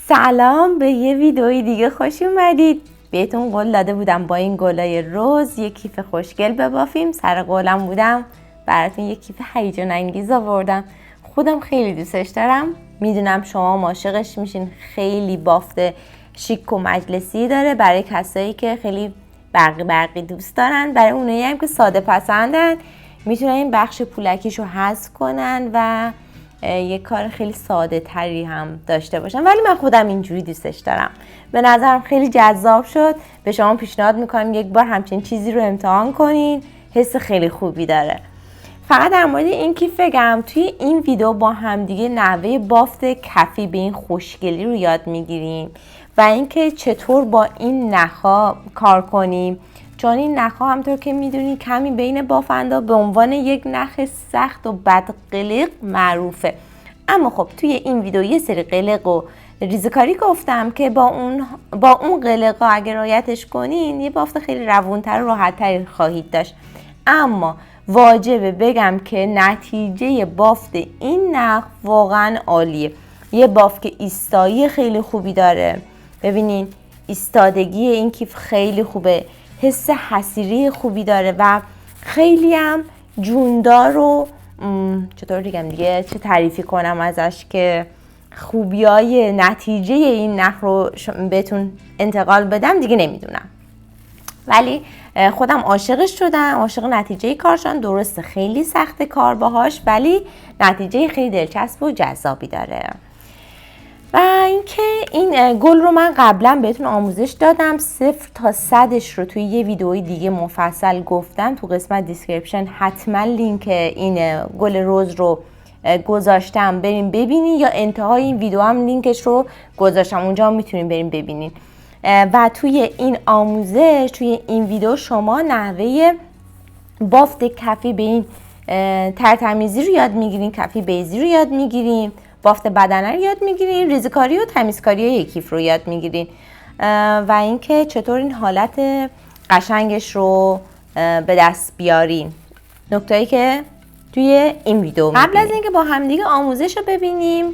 سلام، به یه ویدئوی دیگه خوش اومدید. بهتون قول داده بودم با این گلای رز یه کیف خوشگل ببافیم. سر قولم بودم، براتون یه کیف هیجان انگیز آوردم. خودم خیلی دوستش دارم، میدونم شما عاشقش میشین. خیلی بافت شیک و مجلسی داره برای کسایی که خیلی برقی دوست دارن. برای اونایی هم که ساده پسندن میتونن این بخش پولکیشو حذف کنن و یه کار خیلی ساده تری هم داشته باشم، ولی من خودم اینجوری دوستش دارم. به نظرم خیلی جذاب شد. به شما پیشنهاد میکنم یک بار همچین چیزی رو امتحان کنین، حس خیلی خوبی داره. فقط در مورد این کیف بگم، توی این ویدیو با همدیگه نحوه بافت کفی به این خوشگلی رو یاد میگیریم و اینکه چطور با این نخا کار کنیم، چون این نخا همطور که میدونی کمی بین بافندا به عنوان یک نخ سخت و بدقلق معروفه. اما خب توی این ویدیو یه سری قلق و ریزکاری گفتم که با اون قلقا اگر رعایتش کنین یه بافت خیلی روونتر و راحت‌تری خواهید داشت. اما واجبه بگم که نتیجه بافت این نخ واقعا عالیه. یه بافت که ایستایی خیلی خوبی داره. ببینین ایستادگی این کیف خیلی خوبه، حس حصیری خوبی داره و خیلی هم جوندار و چطور بگم دیگه، چه تعریفی کنم ازش که خوبیای نتیجه این نخ رو بهتون انتقال بدم دیگه نمیدونم، ولی خودم عاشقش شدم، عاشق نتیجه کارشان. درسته خیلی سخت کار باهاش، ولی نتیجه خیلی دلچسب و جذابی داره. و اینکه این گل رو من قبلا بهتون آموزش دادم، 0 تا 100ش رو توی یه ویدئوی دیگه مفصل گفتم. تو قسمت دیسکریپشن حتما لینک این گل رز رو گذاشتم، بریم ببینین، یا انتهای این ویدئو هم لینکش رو گذاشتم، اونجا هم میتونین بریم ببینین. و توی این آموزش، توی این ویدئو شما نحوه بافت کفی به این ترتمیزی رو یاد میگیرین، کفی بیزی رو یاد میگیرین، بافت بدنه رو یاد میگیرین، ریزکاری و تمیزکاری یک کیف رو یاد میگیرین و اینکه چطور این حالت قشنگش رو به دست بیارین. نکته‌ای که توی این ویدیو قبل از اینکه با همدیگه آموزش رو ببینیم،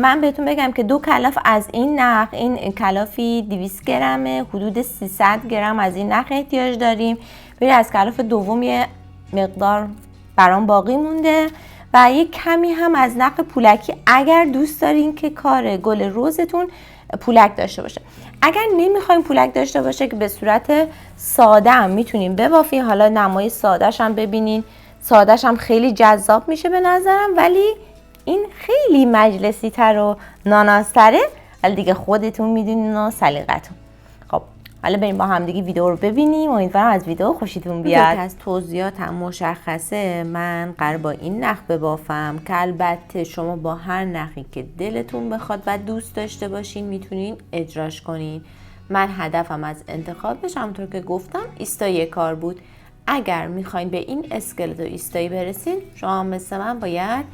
من بهتون بگم که 2 کلاف از این نخ، این کلافی 200 گرمه، حدود 300 گرم از این نخ احتیاج داریم. ببین از کلاف دوم یه مقدار برام باقی مونده و یه کمی هم از نخ پولکی اگر دوست دارین که کار گل رزتون پولک داشته باشه. اگر نمیخوایم پولک داشته باشه که به صورت ساده هم میتونیم ببافیم. حالا نمای سادهش هم ببینین، سادهش هم خیلی جذاب میشه به نظرم، ولی این خیلی مجلسی تر و ناناستره، ولی دیگه خودتون میدونین و سلیقتون. خب حالا بریم با هم دیگه ویدیو رو ببینیم. امیدوارم از ویدیو خوشتون بیاد. از توضیحاتم مشخصه، من قرار با این نخ ببافم که البته شما با هر نخی که دلتون بخواد و دوست داشته باشین میتونین اجراش کنین. من هدفم از انتخابش همونطور که گفتم ایستایی کار بود. اگر میخواین به این اسکلت و ایستایی برسین، شما مثل من باید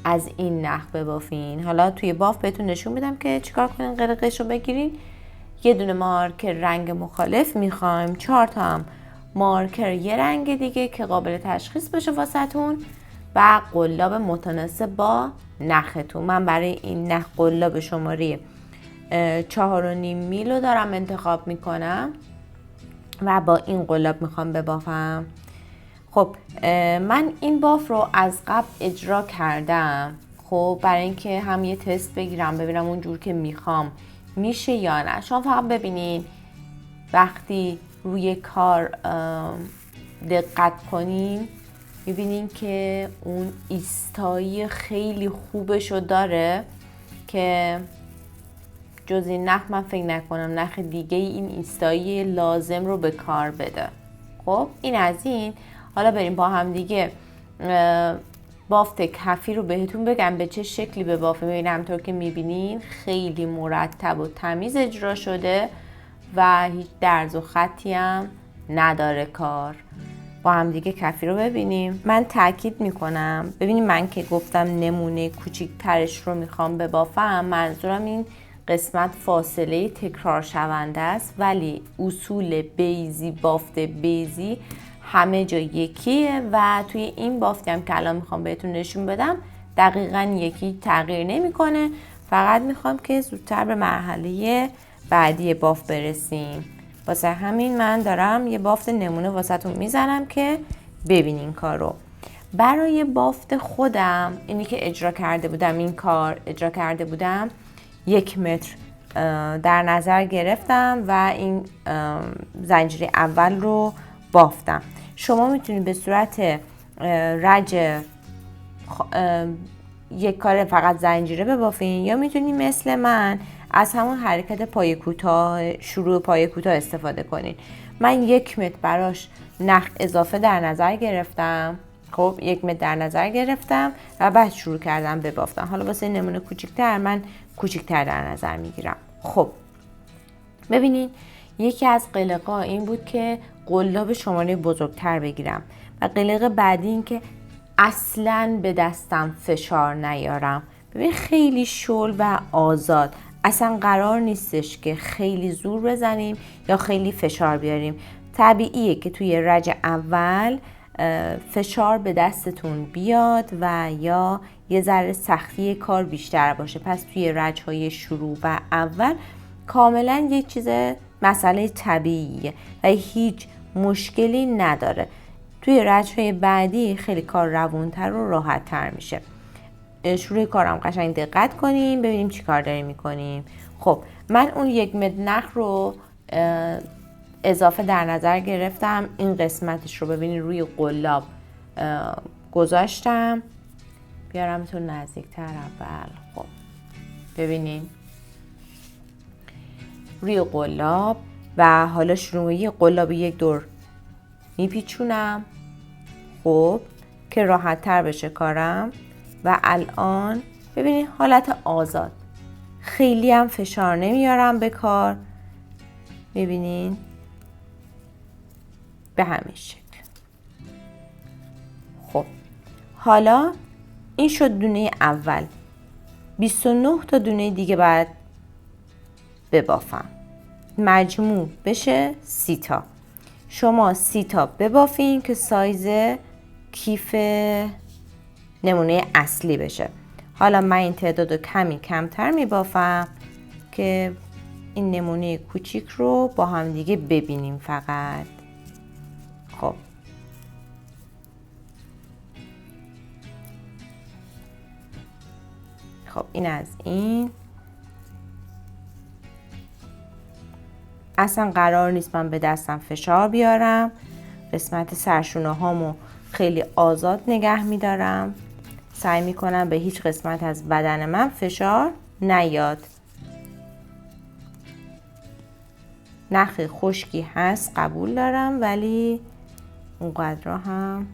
از این نخ ببافین. حالا توی باف بهتون نشون میدم که چیکار کنین قلقش رو بگیرین. یه دونه مارکر رنگ مخالف میخوایم، 4 تا هم مارکر یه رنگ دیگه که قابل تشخیص بشه واسهتون و قلاب متناسب با نختون. من برای این نخ قلاب شماره 4.5 میل رو دارم انتخاب میکنم و با این قلاب میخوام ببافم. خب من این باف رو از قبل اجرا کردم، خب برای اینکه هم یه تست بگیرم ببینم اون جور که میخوام میشه یا نه. شما فقط ببینین وقتی روی کار دقت کنین میبینین که اون ایستایی خیلی خوبشو داره که جز این نخ من فکر نکنم نخ دیگه این ایستایی لازم رو به کار بده. خب این از این. حالا بریم با هم دیگه بافت کفی رو بهتون بگم به چه شکلی به بافه. ببینم همونطور که میبینین خیلی مرتب و تمیز اجرا شده و هیچ درز و خطی هم نداره کار. با هم دیگه کفی رو ببینیم. من تاکید میکنم، ببینیم من که گفتم نمونه کوچیک‌ترش رو میخوام ببافم، منظورم این قسمت فاصله تکرار شونده است، ولی اصول بیزی، بافت بیزی همه جا یکیه و توی این بافتی هم که الان میخوام بهتون نشون بدم دقیقاً یکی، تغییر نمیکنه فقط میخوام که زودتر به مرحله بعدی بافت برسیم. واسه همین من دارم یه بافت نمونه واسهتون میزنم که ببینین کارو. برای بافت خودم اینی که اجرا کرده بودم 1 متر در نظر گرفتم و این زنجیره اول رو بافتم. شما میتونید به صورت رج یک کار فقط زنجیره ببافین یا میتونید مثل من از همون حرکت پای کوتاه، شروع پای کوتاه استفاده کنین. من 1 متر براش نخ اضافه در نظر گرفتم. خب 1 متر در نظر گرفتم و بعد شروع کردم به بافتن. حالا واسه نمونه کوچیک‌تر من کوچیک‌تر در نظر میگیرم. خب ببینین یکی از قلق‌ها این بود که قلاب شماره بزرگتر بگیرم و قلق بعدی این که اصلاً به دستم فشار نیارم. ببین خیلی شل و آزاد، اصلا قرار نیستش که خیلی زور بزنیم یا خیلی فشار بیاریم. طبیعیه که توی رج اول فشار به دستتون بیاد و یا یه ذره سختی کار بیشتر باشه. پس توی رج‌های شروع و اول کاملا یه چیز مسئله طبیعیه و هیچ مشکلی نداره. توی رج‌های بعدی خیلی کار روونتر و راحت‌تر میشه. شروع کارم قشنگ دقت کنیم ببینیم چی کار داریم میکنیم. خب من اون 1 متر نخ رو اضافه در نظر گرفتم. این قسمتش رو ببینید روی قلاب گذاشتم. بیارمتون نزدیکتر اول. خب ببینین روی قلاب و حالا شروعی قلاب 1 دور میپیچونم. خب که راحت تر بشه کارم. و الان ببینید حالت آزاد، خیلی هم فشار نمیارم به کار. ببینین به همین شکل. خب حالا این شد دونه اول. 29 تا دونه دیگه بعد ببافم، مجموع بشه 30 تا. شما 30 تا ببافین که سایز کیف نمونه اصلی بشه. حالا من این تعداد رو کمی کمتر میبافم که این نمونه کوچیک رو با هم دیگه ببینیم فقط. خب این از این. اصلا قرار نیست من به دستم فشار بیارم. قسمت سرشونه هامو خیلی آزاد نگه میدارم. سعی میکنم به هیچ قسمت از بدن من فشار نیاد. نخ خشکی هست قبول دارم ولی اونقدر هم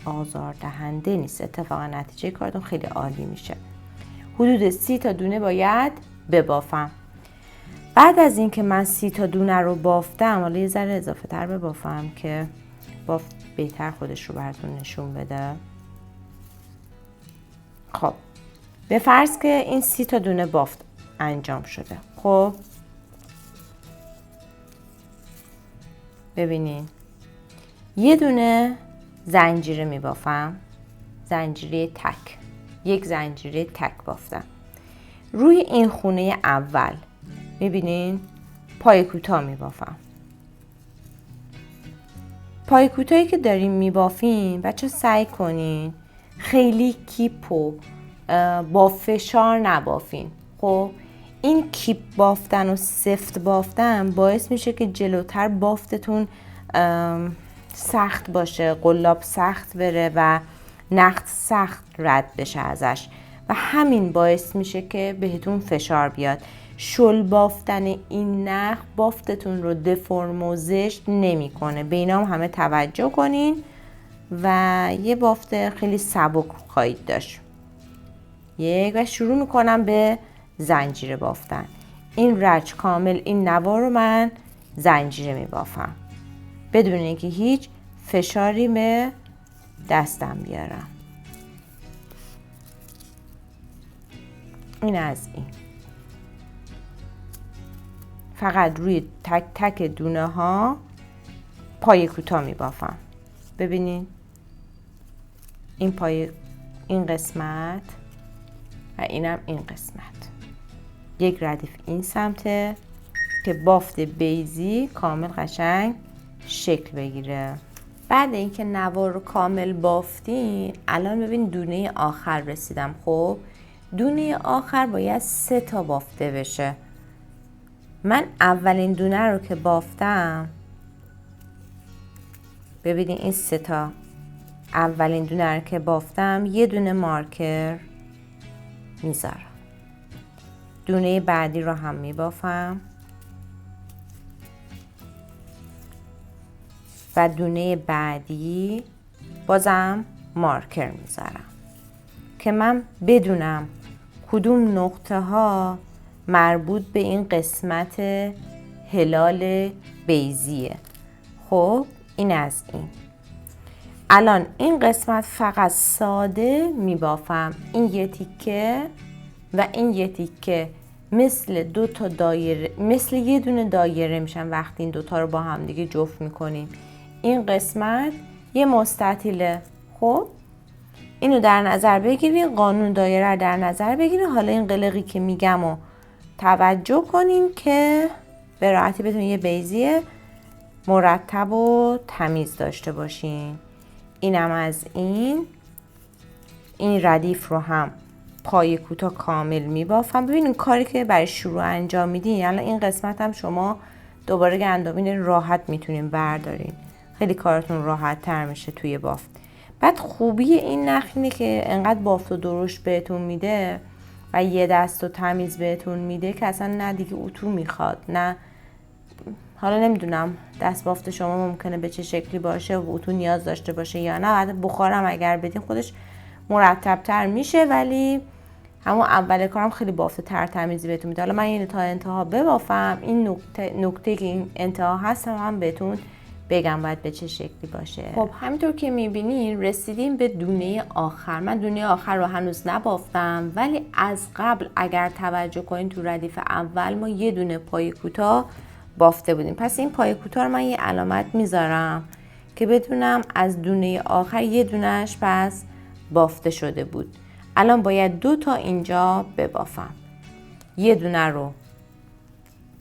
آزاردهنده نیست. اتفاقا نتیجه کارتون خیلی عالی میشه. حدود 30 تا دونه باید ببافم. بعد از اینکه من 30 تا دونه رو بافتم، حالا یه ذره اضافه تر ببافم که بافت بهتر خودش رو براتون نشون بده. خب به فرض که این 30 تا دونه بافت انجام شده. خب ببینین یه دونه زنجیره می بافم، زنجیره تک، یک زنجیره تک بافتم. روی این خونه اول میبینین پای کوتاه می بافم. پای کوتاهی که داریم می بافیم بچه سعی کنین خیلی کیپو با فشار نبافین. خب این کیپ بافتن و سفت بافتن باعث میشه که جلوتر بافتتون سخت باشه، قلاب سخت بره و نخ سخت رد بشه ازش و همین باعث میشه که بهتون فشار بیاد. شل بافتن این نخ بافتتون رو دفرم و زشت نمیکنه. به اینا همه توجه کنین و یه بافت خیلی سبک خواهید داشت. و شروع میکنم به زنجیره بافتن. این رج کامل این نوار رو من زنجیره میبافم بدون اینکه هیچ فشاری به دستم بیارم. این از این. فقط روی تک تک دونه ها پای کوتاه میبافم. ببینین این پای این قسمت و اینم این قسمت. یک ردیف این سمته که بافت بیضی کامل قشنگ شکل بگیره. بعد اینکه نوار رو کامل بافتین، الان ببین دونه آخر رسیدم. خب دونه آخر باید 3 تا بافته بشه. من اولین دونه رو که بافتم، ببینید این 3 تا اولین دونه رو که بافتم یه دونه مارکر میذارم. دونه بعدی رو هم میبافم و دونه بعدی بازم مارکر میذارم که من بدونم کدوم نقطه ها مربوط به این قسمت هلال بیضیه. خب این از این. الان این قسمت فقط ساده میبافم، این یه تیکه و این یه تیکه مثل 2 تا دایره، مثل یه دونه دایره میشن وقتی این دوتا رو با هم دیگه جفت میکنیم. این قسمت یه مستطیله. خب اینو در نظر بگیرین، قانون دایره رو در نظر بگیرین. حالا این قلقی که میگم و توجه کنین که به راحتی بتونین یه بیضی مرتب و تمیز داشته باشین. اینم از این ردیف رو هم پای کوتاه کامل میبافم. ببینین کاری که برای شروع انجام میدین، یعنی این قسمت هم شما دوباره گندمین راحت میتونین بردارین، خیلی کارتون راحت تر میشه توی بافت. بعد خوبی این نخ اینه که انقدر بافت و درشت بهتون میده و یه دست و تمیز بهتون میده که اصلا نه دیگه اتو میخواد، نه حالا نمیدونم دست بافت شما ممکنه به چه شکلی باشه و اتو نیاز داشته باشه یا نه. بعد بخارم اگر بدین خودش مرتب تر میشه، ولی همون اول کارم خیلی بافت تر تمیزی بهتون میده. حالا من اینو تا انتها ببافم، این نکته که این انتها هست هم بهتون بگم باید به چه شکلی باشه. خب همینطور که میبینین رسیدیم به دونه آخر. من دونه آخر رو هنوز نبافتم، ولی از قبل اگر توجه کنین تو ردیف اول ما یه دونه پای کوتاه بافته بودیم. پس این پای کوتاه رو من یه علامت میذارم که بدونم از دونه آخر یه دونهش پس بافته شده بود. الان باید 2 تا اینجا ببافم. یه دونه رو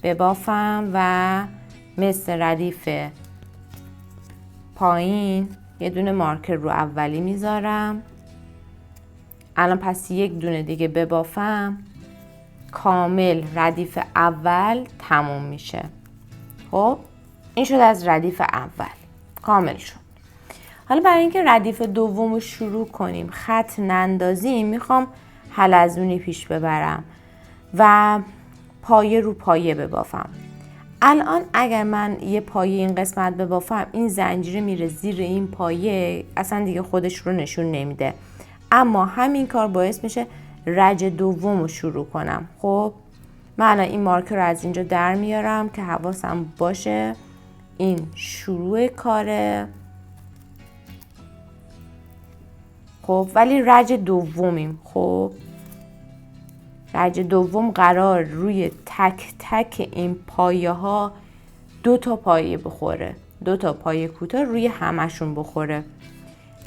ببافم و مثل ردیف پایین یه دونه مارکر رو اولی میذارم. الان پس یک دونه دیگه ببافم، کامل ردیف اول تموم میشه. خب این شد از ردیف اول، کامل شد. حالا برای اینکه ردیف دوم رو شروع کنیم، خط نندازیم، میخوام حلزونی پیش ببرم و پایه رو پایه ببافم. الان اگر من یه پایه این قسمت ببافم، این زنجیره میره زیر این پایه، اصلا دیگه خودش رو نشون نمیده. اما همین کار باعث میشه رج دوم رو شروع کنم. خب من الان این مارکر رو از اینجا در میارم که حواسم باشه این شروع کاره. خب ولی رج دومیم. خب رج دوم قرار روی تک تک این پایه ها 2 تا پایه بخوره، 2 تا پایه کوتاه روی همشون بخوره.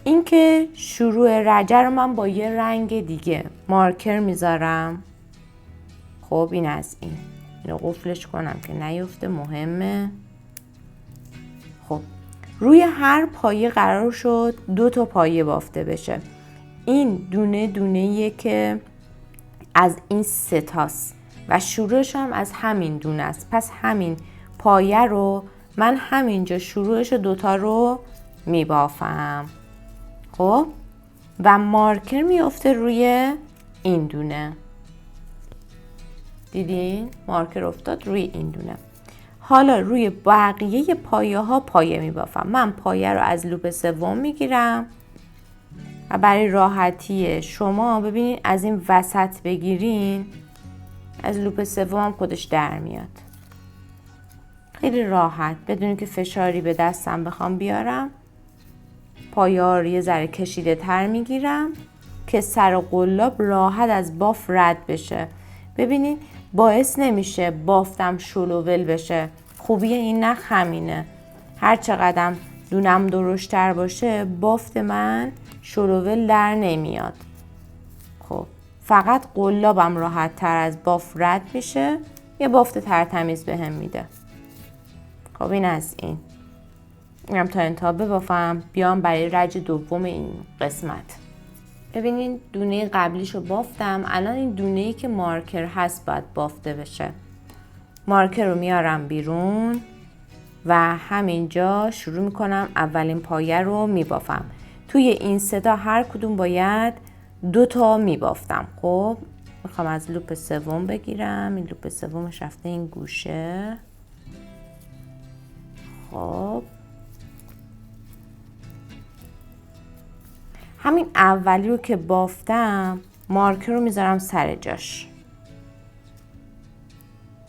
این که شروع رجه رو من با یه رنگ دیگه مارکر میذارم. خب این از این، اینو قفلش کنم که نیفته، مهمه. خب روی هر پایه قرار شد 2 تا پایه بافته بشه. این دونه دونه‌ایه که از این 3 تاست و شروعش هم از همین دونه است. پس همین پایه رو من همینجا شروعش 2 تا رو میبافم. خب و مارکر میفته روی این دونه. دیدین؟ مارکر افتاد روی این دونه. حالا روی بقیه پایه ها پایه میبافم. من پایه رو از لوپ سوم میگیرم و برای راحتی شما ببینید از این وسط بگیرین، از لوپ سوم خودش در میاد. خیلی راحت، بدون که فشاری به دستم بخوام بیارم. پایه ها رو یه ذره کشیده تر میگیرم که سر قلاب راحت از باف رد بشه. ببینید باعث نمیشه بافتم شلوول بشه. خوبی این نخ همینه، هر چقدر دونم درشتر باشه بافت من شلوول در نمیاد. خب فقط قلابم راحت تر از بافت رد میشه، یه بافت ترتمیز بهم میده. خب این از این. اینم تا انتها ببافم، بیام برای رج دوم این قسمت. ببینین دونه قبلیشو بافتم، الان این دونه‌ای که مارکر هست باید بافته بشه. مارکر رو میارم بیرون و همینجا شروع میکنم اولین پایه رو میبافم. توی این سه تا هر کدوم باید 2 تا میبافتم. خب میخوام از لوپ سوم بگیرم. این لوپ سومش رفته این گوشه. خب همین اولی رو که بافتم مارکر رو میذارم سر جاش.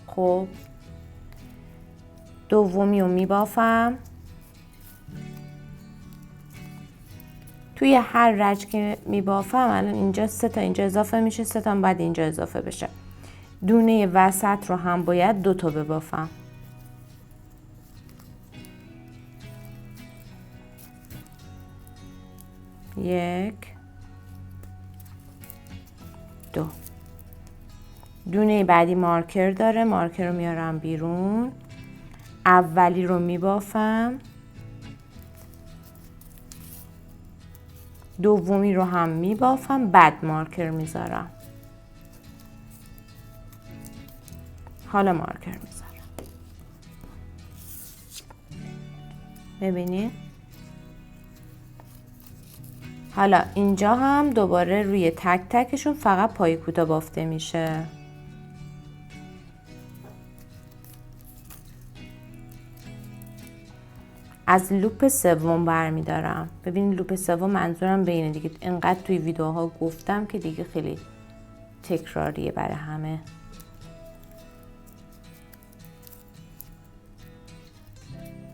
خب دومی رو میبافم. توی هر رج که میبافم الان اینجا 3 تا اینجا اضافه میشه، 3 تا بعد اینجا اضافه بشه. دونه وسط رو هم باید 2 تا ببافم. یک، دو. دونه بعدی مارکر داره، مارکر رو میارم بیرون. اولی رو میبافم. دومی رو هم میبافم، بعد مارکر میذارم. حالا مارکر میذارم. ببینید حالا اینجا هم دوباره روی تک تکشون فقط پای کوتاه بافته میشه. از لوپ سوم برمیدارم. ببینید لوپ سوم منظورم به اینه دیگه، اینقدر توی ویدیوها گفتم که دیگه خیلی تکراریه برای همه.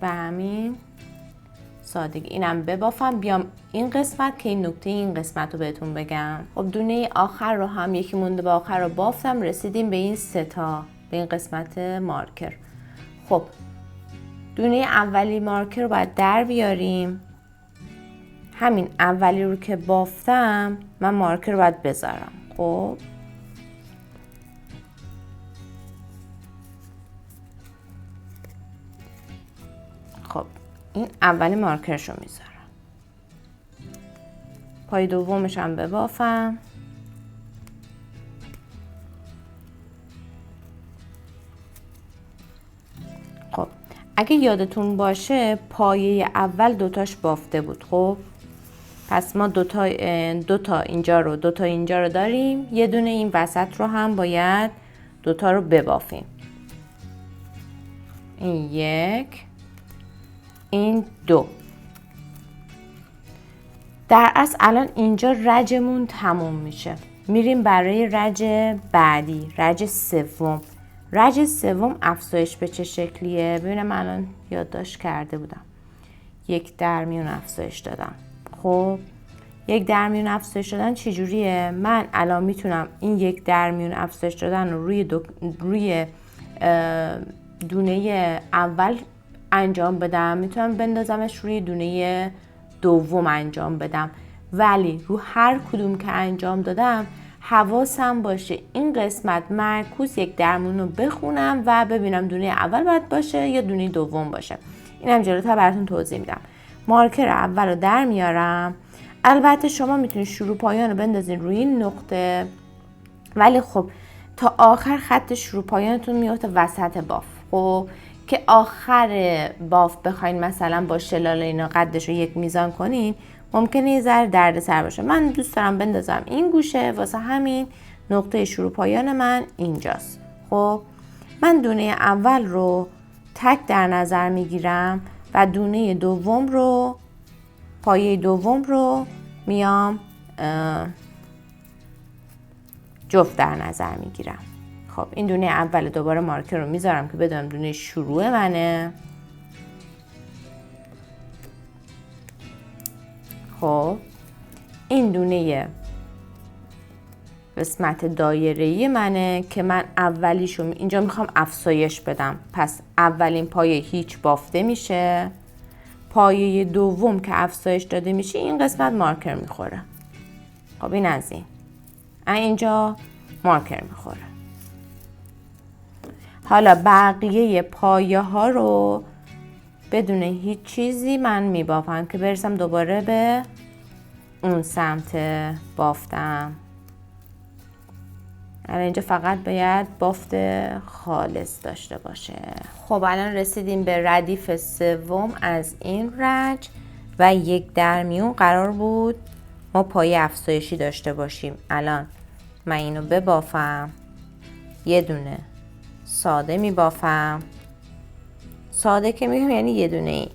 به همین سادگی اینم ببافم. بیام این قسمت که این نکته این قسمت رو بهتون بگم. خب دونه آخر رو هم یکی مونده به آخر رو بافتم، رسیدیم به این 3 تا، به این قسمت مارکر. خب دونه اولی مارکر رو باید در بیاریم. همین اولی رو که بافتم من مارکر رو باید بذارم. خب این اولی مارکرش رو میذارم. پای دومش هم ببافم. خب اگه یادتون باشه پایه اول 2 تاش بافته بود. خب پس ما 2 تا اینجا رو 2 تا اینجا رو داریم، یه دونه این وسط رو هم باید 2 تا رو ببافیم. این 1، این 2. در اصل الان اینجا رجمون تموم میشه، میریم برای رج بعدی، رج سوم. رج سوم افزایش به چه شکلیه؟ ببینم الان یادداشت کرده بودم. 1 درمیون افزایش دادم. خب 1 درمیون افزایش دادن چجوریه؟ من الان میتونم این 1 درمیون افزایش دادن رو روی دونه اول انجام بدم، میتونم بندازمش روی دونه دوم انجام بدم، ولی رو هر کدوم که انجام دادم حواسم باشه این قسمت معکوس 1 درمیون رو بخونم و ببینم دونه اول باید باشه یا دونه دوم باشه. اینم جلوتر براتون توضیح میدم. مارکر اول رو در میارم. البته شما میتونید شروع پایان رو بندازین روی این نقطه، ولی خب تا آخر خط شروع پایانتون میفته وسط باف. خب که آخر باف بخواین مثلا با شلال اینا قدش رو 1 میزان کنین ممکنه یه ذره دردسر باشه. من دوست دارم بندازم این گوشه، واسه همین نقطه شروع پایان من اینجاست. خب من دونه اول رو تک در نظر میگیرم و دونه دوم رو، پایه دوم رو میام جفت در نظر میگیرم. خب این دونه اول دوباره مارکر رو میذارم که بدونم دونه شروع منه. خب این دونه قسمت دایره‌ای منه که من اولیشو اینجا میخوام افزایش بدم، پس اولین پایه هیچ بافته میشه، پایه دوم که افزایش داده میشه این قسمت مارکر میخوره. خب این از این. اینجا مارکر میخوره. حالا بقیه پایه ها رو بدون هیچ چیزی من میبافم که برسم دوباره به اون سمت بافتم. اینجا فقط باید بافت خالص داشته باشه. خب الان رسیدیم به ردیف سوم از این رج و یک درمیون قرار بود ما پایه افزایشی داشته باشیم. الان من اینو ببافم، یه دونه ساده میبافم. ساده که میگم یعنی یه دونه ای.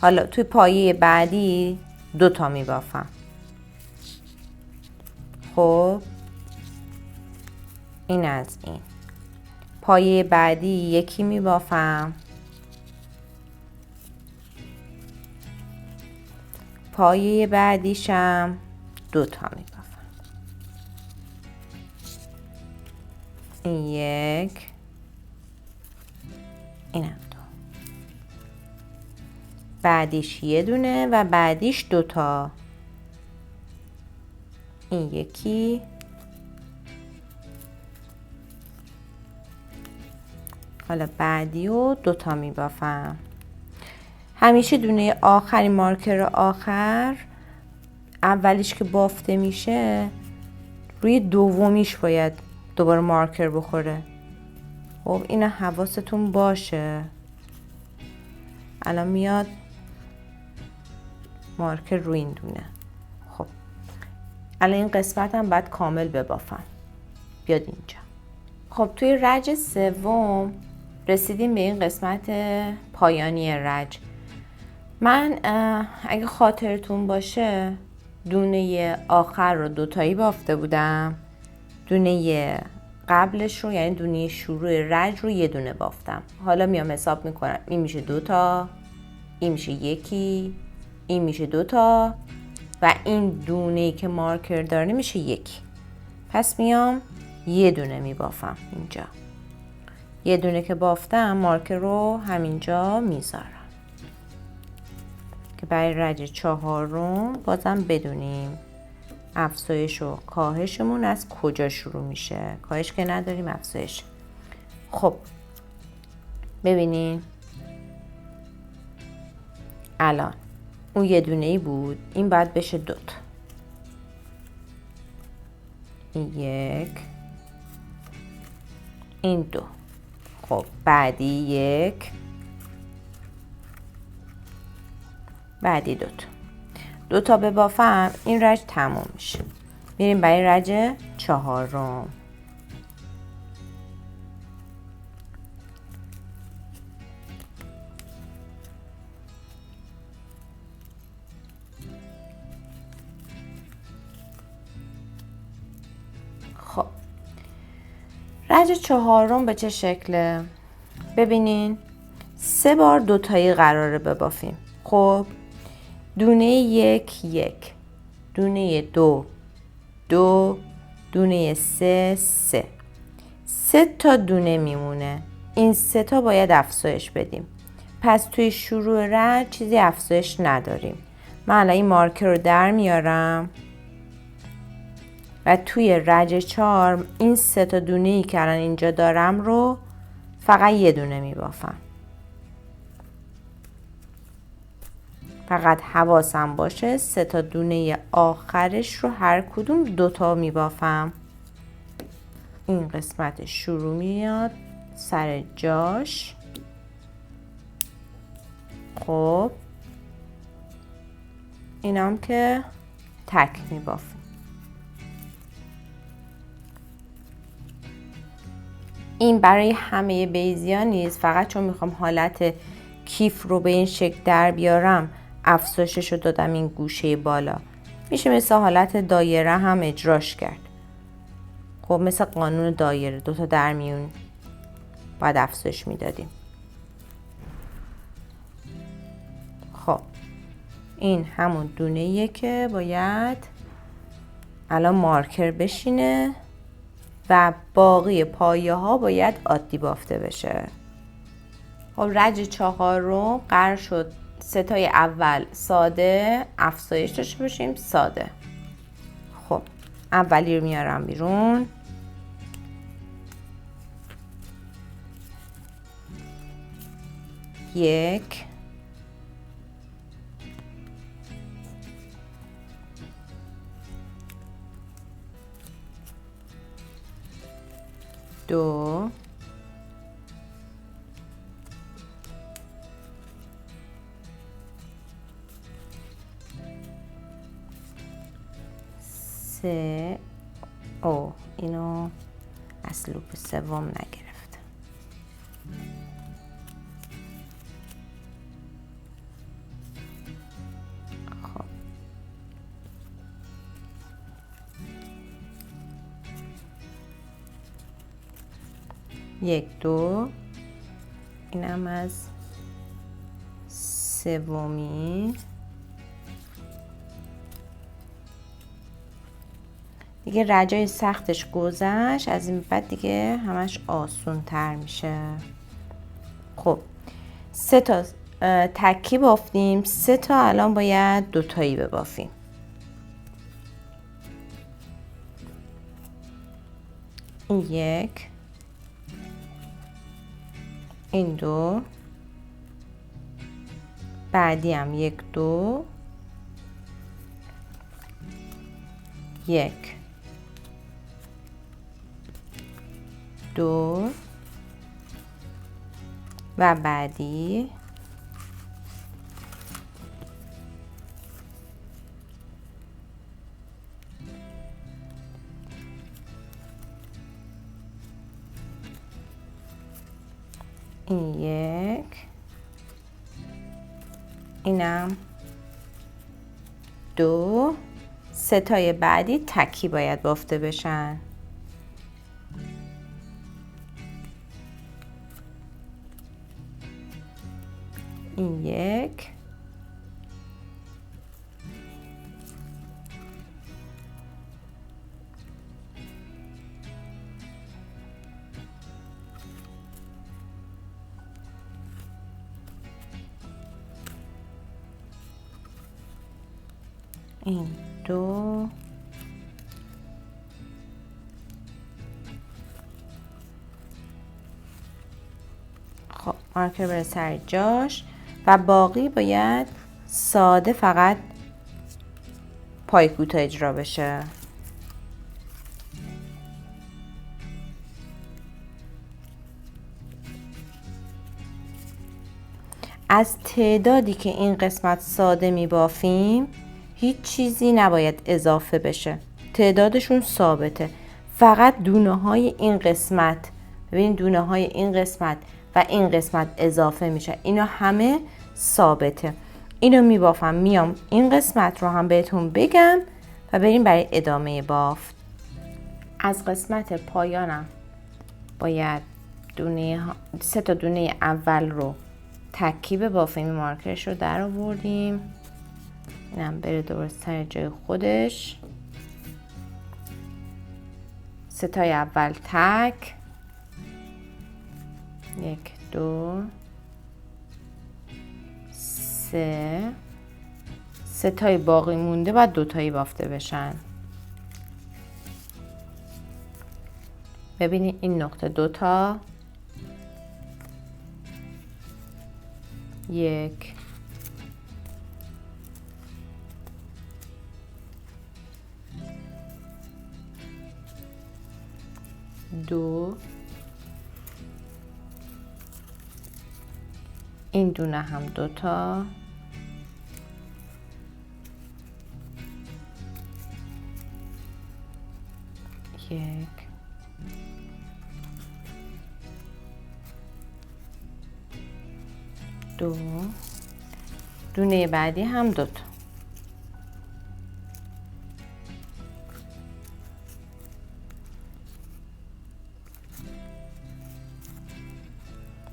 حالا توی پایه بعدی 2 تا میبافم. خب این از این. پایه بعدی یکی میبافم. پایه بعدیشم 2 تا میبافم. این یک، اینم 2. بعدیش یه دونه و بعدیش 2 تا. این یکی، حالا بعدی رو 2 تا میبافم. همیشه دونه آخری مارکر آخر اولیش که بافته میشه روی دومیش باید دوباره مارکر بخوره. خب اینا حواستون باشه. الان میاد مارکر روی این دونه. خب الان این قسمت هم باید کامل ببافم. بیاد اینجا. خب توی رج سوم رسیدیم به این قسمت پایانی رج. من اگه خاطرتون باشه دونه آخر رو 2 تایی بافته بودم. دونه قبلش رو یعنی دونه شروع رج رو یه دونه بافتم. حالا میام حساب میکنم. این میشه 2 تا، این میشه یکی، این میشه 2 تا و این دونه‌ای که مارکر داره میشه 1. پس میام یه دونه میبافم اینجا. یه دونه که بافتم مارکر رو همینجا میذارم که برای رج 4 بازم بدونیم افزایش و کاهشمون از کجا شروع میشه. کاهش که نداریم، افزایش. خب ببینین الان اون یه دونه ای بود، این باید بشه 2 تا. این 1، این 2. خب بعدی 1، بعدی 2 تا. 2 تا ببافم این رج تموم میشه. میریم برای رج 4. خب رج 4 به چه شکله؟ ببینین 3 بار 2 تایی قراره ببافیم. خب دونه 1 1، دونه 2 2، دونه 3 3. 3 تا دونه میمونه. این 3 تا باید افزایش بدیم. پس توی شروع رج چیزی افزایش نداریم. من الان این مارکر رو در میارم و توی رج 4 این 3 تا دونه‌ای که الان اینجا دارم رو فقط یه دونه میبافم. فقط حواسم باشه 3 تا دونه آخرش رو هر کدوم 2 تا میبافم. این قسمت شروع میاد سر جاش. خب اینم که تک میبافم. این برای همه بیزیا نیست، فقط چون میخوام حالت کیف رو به این شکل در بیارم افزایشش رو دادم این گوشه بالا. میشه مثل حالت دایره هم اجراش کرد. خب مثل قانون دایره 2 تا در میون باید افزایش میدادیم. خب این همون دونه‌ایه که باید الان مارکر بشینه و باقی پایه ها باید عادی بافته بشه. خب رج 4 قرار شد 3 تای اول ساده افزایش داشته باشیم. ساده. خب اولی رو میارم بیرون. یک، دو، سه. او اینو از لوپ سوم نگرفت. خب یک، دو، اینم از سومی. دیگه رجای سختش گذشت، از این بعد دیگه همش آسون تر میشه. خب 3 تا تکی بافتیم، 3 تا الان باید 2 تایی ببافیم. این یک، این دو، بعدی هم یک، دو، یک، دو و بعدی این یک، اینم دو. 3 تای بعدی تکی باید بافته بشن. این یک، این دو، خب مارکر بره سر جاش و باقی باید ساده فقط پای کوتاه اجرا بشه. از تعدادی که این قسمت ساده می بافیم هیچ چیزی نباید اضافه بشه، تعدادشون ثابته. فقط دونه های این قسمت، ببین دونه های این قسمت و این قسمت اضافه میشه، اینا همه ثابته. اینو میبافم، میام این قسمت رو هم بهتون بگم و بریم برای ادامه بافت. از قسمت پایانم باید 3 تا دونه اول رو تکی ببافیم. مارکرش رو در آوردیم، اینم بره درست سر جای خودش. 3 تای اول تک، یک، دو، سه. 3 تای باقی مونده باید 2 تایی بافته بشن. ببینید این نقطه 2 تا، یک، دو، این دونه هم 2 تا، یک، دو، دونه بعدی هم 2 تا.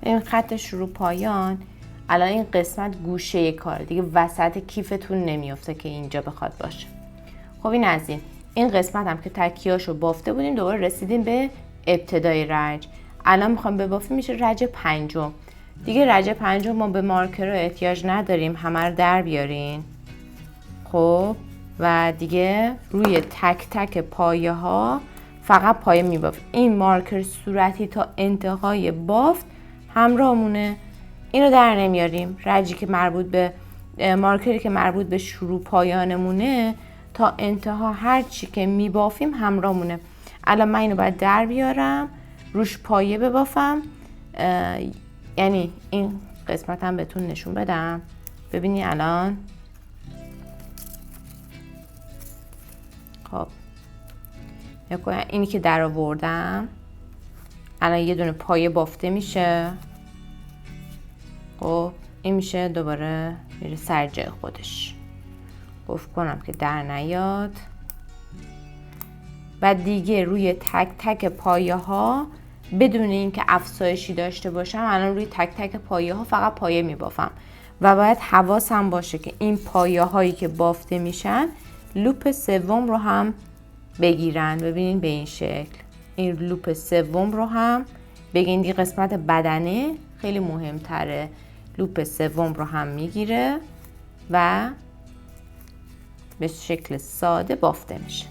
این خط شروع پایان. الان این قسمت گوشه کار دیگه، وسط کیفتون نمیفته که اینجا بخواد باشه. خب این از این قسمت هم که تکیهاشو بافته بودیم، دوباره رسیدیم به ابتدای رج. الان میخوام ببافیم، میشه رج پنجم. دیگه رج پنجم ما به مارکر رو احتیاج نداریم، همه رو در بیارین. خب و دیگه روی تک تک پایه ها فقط پایه میبافیم. این مارکر صورتی تا انتهای بافت همراهمونه، اینو در نمیاریم. رجی که مربوط به مارکری که مربوط به شروع پایانمونه تا انتها هر چی که میبافیم همراهمونه. الان من اینو باید در بیارم، روش پایه ببافم. یعنی این قسمت هم بهتون نشون بدم. ببینی الان خب اینی که در آوردم الان یه دونه پایه بافته میشه. خب این میشه دوباره میره سر جای خودش. قفل کنم که در نیاد. و دیگه روی تک تک پایه ها بدون اینکه افزایشی داشته باشم الان روی تک تک پایه ها فقط پایه میبافم. و باید حواسم باشه که این پایه هایی که بافته میشن لوپ سوم رو هم بگیرن. ببینین به این شکل این لوپ سوم رو هم بگین. دی قسمت بدنه خیلی مهمتره. لوپ سوم رو هم میگیره و به شکل ساده بافته میشه.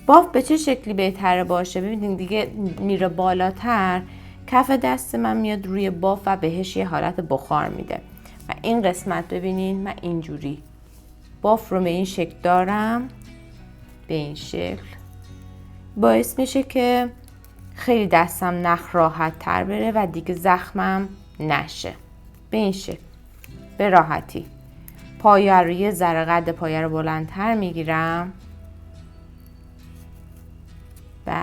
بافت به چه شکلی بهتره باشه؟ ببینید دیگه میره بالاتر، کف دست من میاد روی بافت و بهش یه حالت بخار میده. و این قسمت ببینین من اینجوری بافت رو به این شکل دارم، به این شکل باعث میشه که خیلی دستم نخ راحت تر بره و دیگه زخمم نشه. به این شکل به راحتی پایه رو یه ذره قد پایه رو بلندتر میگیرم و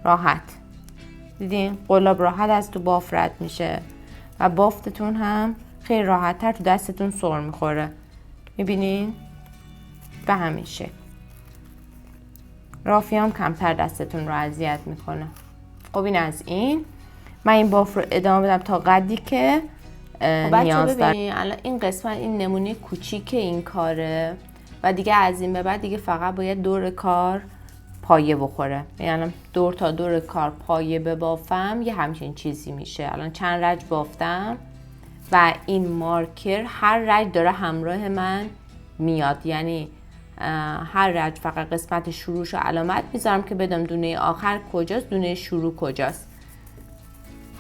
راحت. دیدین قلاب راحت از تو بافت رد میشه و بافتتون هم خیلی راحت تر تو دستتون سر میخوره. میبینین؟ به همین شکل. رافی هم کمتر دستتون رو اذیت میکنه. خب این از این. من این بافت رو ادامه بدم تا قدی که نیاز دارم. الان این قسمت این نمونه کوچیک این کاره و دیگه از این به بعد دیگه فقط باید دور کار پایه بخوره. یعنی دور تا دور کار پایه ببافم یه همچین چیزی میشه. الان چند رج بافتم و این مارکر هر رج داره همراه من میاد. یعنی هر رج فقط قسمت شروعش رو علامت میذارم که بدم دونه آخر کجاست، دونه شروع کجاست.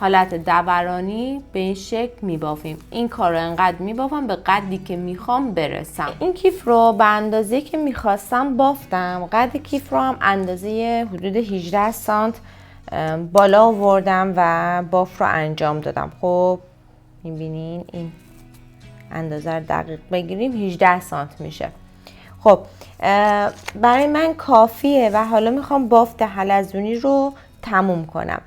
حالت دورانی به این شکل میبافیم. این کار رو انقدر میبافم به قدی که میخوام برسم. این کیف رو به اندازه که میخواستم بافتم. قد کیف رو هم اندازه حدود 18 سانت بالا آوردم و بافت رو انجام دادم. خب میبینین این اندازه رو دقیق بگیریم 18 سانت میشه. خب برای من کافیه و حالا میخوام بافت حلزونی رو تموم کنم.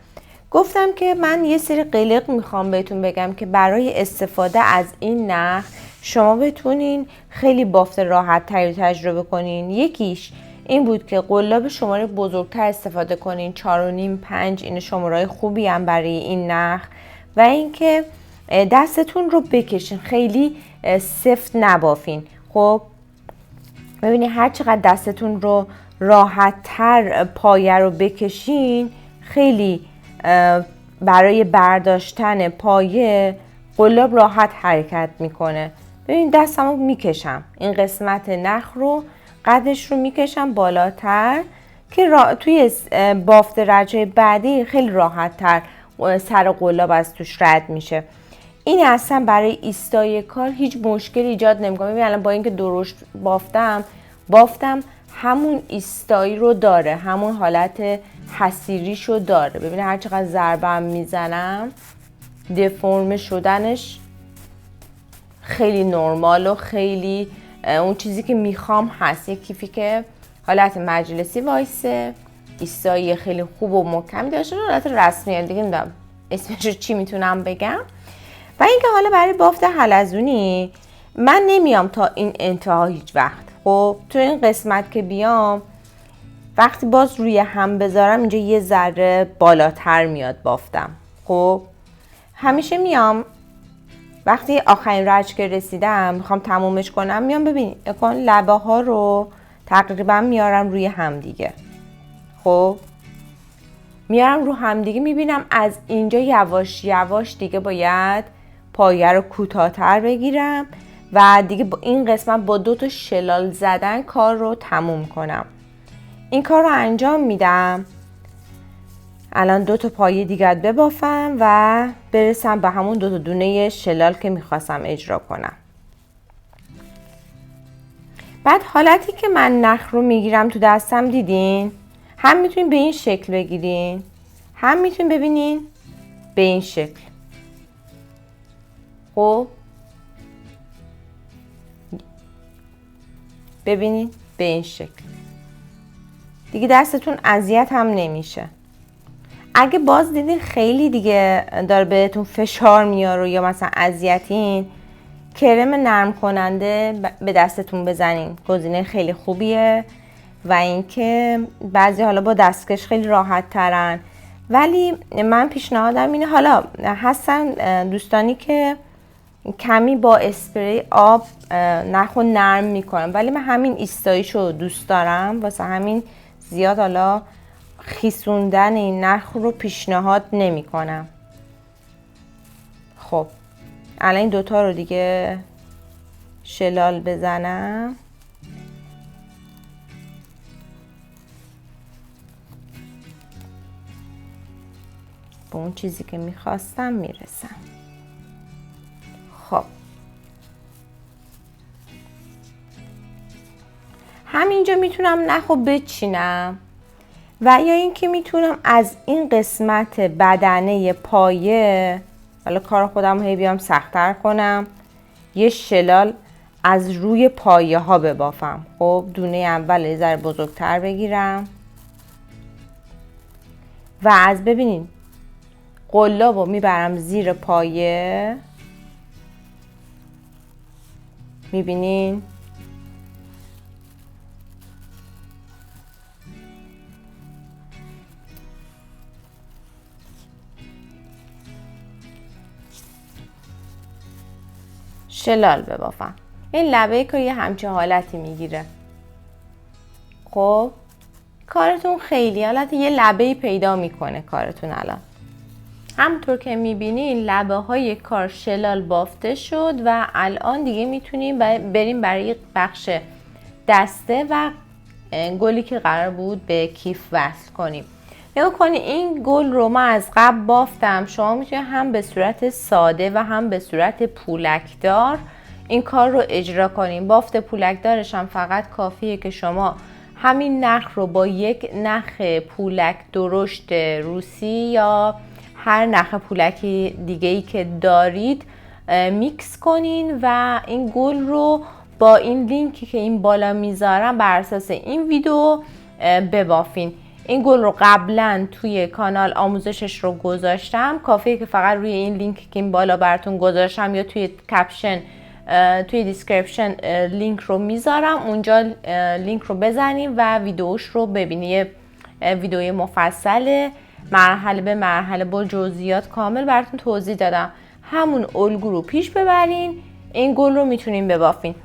گفتم که من یه سری قلق میخوام بهتون بگم که برای استفاده از این نخ شما بتونین خیلی بافت راحت تری تجربه کنین. یکیش این بود که قلاب شماره بزرگتر استفاده کنین، 4.5 5 این شماره‌های خوبی هم برای این نخ. و اینکه دستتون رو بکشین، خیلی سفت نبافین. خب ببینید هر چقدر دستتون رو راحت تر پایه رو بکشین خیلی برای برداشتن پایه قلاب راحت حرکت میکنه. ببین دستمو میکشم، این قسمت نخ رو قدش رو میکشم بالاتر که توی بافت رجای بعدی خیلی راحت تر سر قلاب از توش رد میشه. این اصلا برای ایستای کار هیچ مشکلی ایجاد نمیکنه. ببین الان با اینکه درشت بافتم همون ایستایی رو داره، همون حالت حسیریش رو داره. ببینید هر چقدر ضربم میزنم دفرم شدنش خیلی نرمال و خیلی اون چیزی که میخوام هست. یک کیفی که حالت مجلسی وایسه، ایستایی خیلی خوب و محکمی داشته، حالت رسمی دیگه نمیدونم اسمش رو چی میتونم بگم. و اینکه حالا برای بافت حلزونی من نمیام تا این انتها هیچ وقت. خب تو این قسمت که بیام وقتی باز روی هم بذارم اینجا یه ذره بالاتر میاد بافتم. خب همیشه میام وقتی آخرین رج که رسیدم میخوام تمومش کنم، میام ببین اکن لبه ها رو تقریبا میارم روی هم دیگه. خب میارم رو هم دیگه، میبینم از اینجا یواش یواش دیگه باید پایه رو کوتاه‌تر بگیرم و دیگه با این قسمت با 2 تا شلال زدن کار رو تموم کنم. این کار رو انجام میدم. الان 2 تا پایه دیگر ببافم و برسم به همون 2 تا دونه شلال که میخواستم اجرا کنم. بعد حالتی که من نخ رو میگیرم تو دستم دیدین؟ هم میتونین به این شکل بگیرین، هم میتونین ببینین به این شکل. خب ببینین به این شکل دیگه دستتون اذیت هم نمیشه. اگه باز دیدین خیلی دیگه داره بهتون فشار میاره یا مثلا اذیتین، کرم نرم کننده به دستتون بزنین، گزینه خیلی خوبیه. و اینکه بعضی حالا با دستکش خیلی راحت ترن، ولی من پیشنهادم اینه، حالا هستن دوستانی که کمی با اسپری آب نخو نرم میکنم، ولی من همین ایستاییشو دوست دارم، واسه همین زیاد حالا خیسوندن این نخ رو پیشنهاد نمی کنم. خب الان این 2 تا رو دیگه شلال بزنم. به اون چیزی که میخواستم میرسم. خب همینجا میتونم نخو بچینم و یا اینکه میتونم از این قسمت بدنه پایه، حالا کار خودم هی بیام سخت‌تر کنم، یه شلال از روی پایه ها ببافم. خب دونه اول یه ذره بزرگتر بگیرم و از ببینین قلابو میبرم زیر پایه، میبینین شلال ببافم. این لبه که یه همچه حالتی میگیره. خب کارتون خیلی حالت یه لبه‌ای پیدا میکنه کارتون. الان همونطور که میبینین لبه های کار شلال بافته شد و الان دیگه میتونیم بریم برای بخش دسته و گلی که قرار بود به کیف وصل کنیم. نگاه کنید این گل رو من از قبل بافتم. شما میتونید هم به صورت ساده و هم به صورت پولکدار این کار رو اجرا کنیم. بافت پولکدارش هم فقط کافیه که شما همین نخ رو با یک نخ پولک درشت روسی یا هر نخ پولکی دیگه‌ای که دارید میکس کنین و این گل رو با این لینکی که این بالا میذارم بر اساس این ویدیو ببافین. این گل رو قبلا توی کانال آموزشش رو گذاشتم، کافیه که فقط روی این لینکی که این بالا براتون گذاشتم یا توی کپشن توی دیسکریپشن لینک رو میذارم، اونجا لینک رو بزنیم و ویدیوش رو ببینید. ویدیوی مفصل مرحله به مرحله با جزئیات کامل براتون توضیح دادم. همون الگو رو پیش ببرین، این گل رو میتونین ببافین.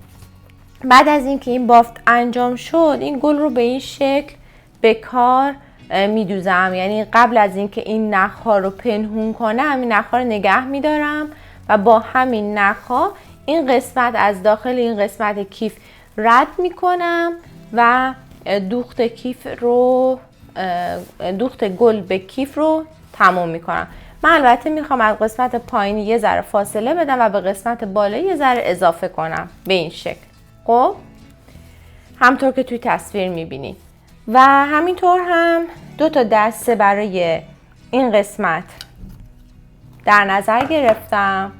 بعد از اینکه این بافت انجام شد، این گل رو به این شکل به کار میدوزم. یعنی قبل از اینکه این نخ‌ها رو پنهون کنم، این نخ‌ها رو نگه میدارم و با همین نخ‌ها این قسمت از داخل این قسمت کیف رد میکنم و دوخت گل به کیف رو تموم میکنم. من البته میخوام از قسمت پایینی یه ذره فاصله بدم و به قسمت بالا یه ذره اضافه کنم به این شکل. خب همطور که توی تصویر میبینید و همینطور هم 2 تا دسته برای این قسمت در نظر گرفتم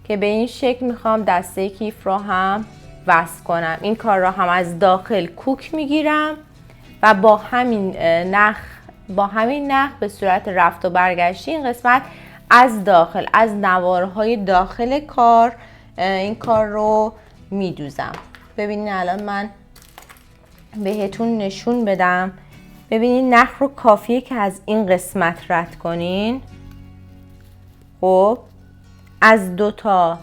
که به این شکل میخوام دسته کیف رو هم وصل کنم. این کار رو هم از داخل کوک میگیرم و با همین نخ به صورت رفت و برگشتی این قسمت از داخل، از نوارهای داخل کار این کار رو میدوزم. ببینید الان من بهتون نشون بدم. ببینید نخ رو کافیه که از این قسمت رد کنین. خب از 2 تا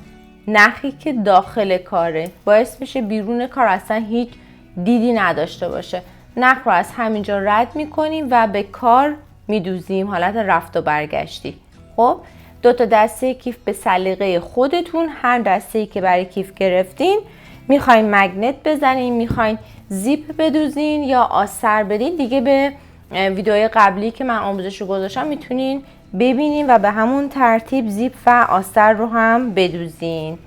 نخی که داخل کاره باعث میشه بیرون کار اصلا هیچ دیدی نداشته باشه. نخ رو از همینجا رد میکنیم و به کار میدوزیم، حالت رفت و برگشتی. خب 2 تا دسته کیف به سلیقه خودتون، هر دسته‌ای که برای کیف گرفتین میخواین مگنت بزنین، میخواین زیپ بدوزین یا آستر بدین، دیگه به ویدیوهای قبلی که من آموزش رو گذاشتم میتونین ببینین و به همون ترتیب زیپ و آستر رو هم بدوزین.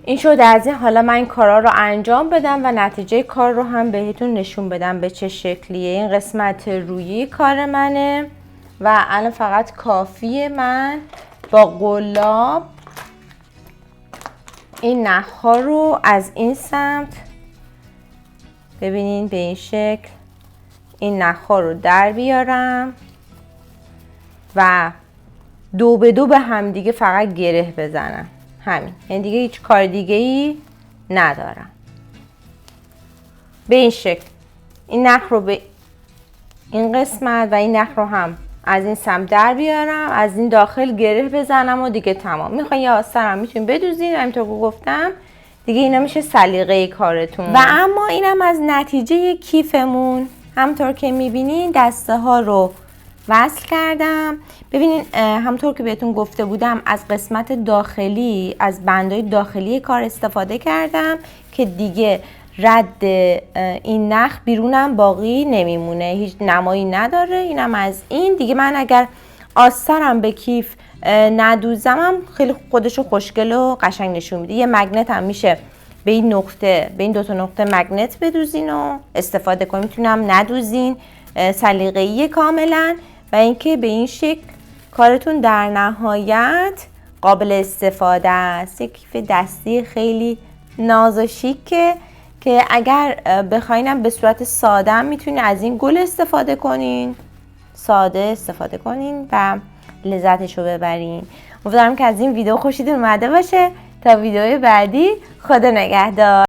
این شد از این. حالا من این کارا رو انجام بدم و نتیجه کار رو هم بهتون نشون بدم به چه شکلیه. این قسمت روی کار منه و الان فقط کافیه من با قلاب این نخ‌ها رو از این سمت ببینین به این شکل این نخ‌ها رو در بیارم و 2 به 2 به هم دیگه فقط گره بزنم. همین، یعنی دیگه هیچ کار دیگه ای ندارم. به این شکل این نخ رو به این قسمت و این نخ رو هم از این سمت در بیارم، از این داخل گره بزنم و دیگه تمام. میخواین یا آستر هم میتونین بدوزین، همینطور که گفتم دیگه اینا میشه سلیقه کارتون. و اما اینم از نتیجه کیفمون. همونطور که میبینین دسته ها رو وصل کردم. ببینین همونطور که بهتون گفته بودم از قسمت داخلی، از بندهای داخلی کار استفاده کردم که دیگه رد این نخ بیرونم باقی نمیمونه، هیچ نمایی نداره. اینم از این دیگه. من اگر آسترم به کیف ندوزمم خیلی خودشو خوشگل و قشنگ نشون میده. یه مگنت هم میشه به این نقطه، به این 2 تا نقطه مگنت بدوزین و استفاده کنین. میتونم ندوزین، سلیقه‌ای کاملا. و اینکه به این شکل کارتون در نهایت قابل استفاده است. یک کیف دستی خیلی ناز و شیکه که اگر بخواینم به صورت ساده هم میتونین از این گل استفاده کنین، ساده استفاده کنین و لذتشو ببرین. امیدوارم که از این ویدیو خوشتون اومده باشه. تا ویدیو بعدی، خدا نگهدار.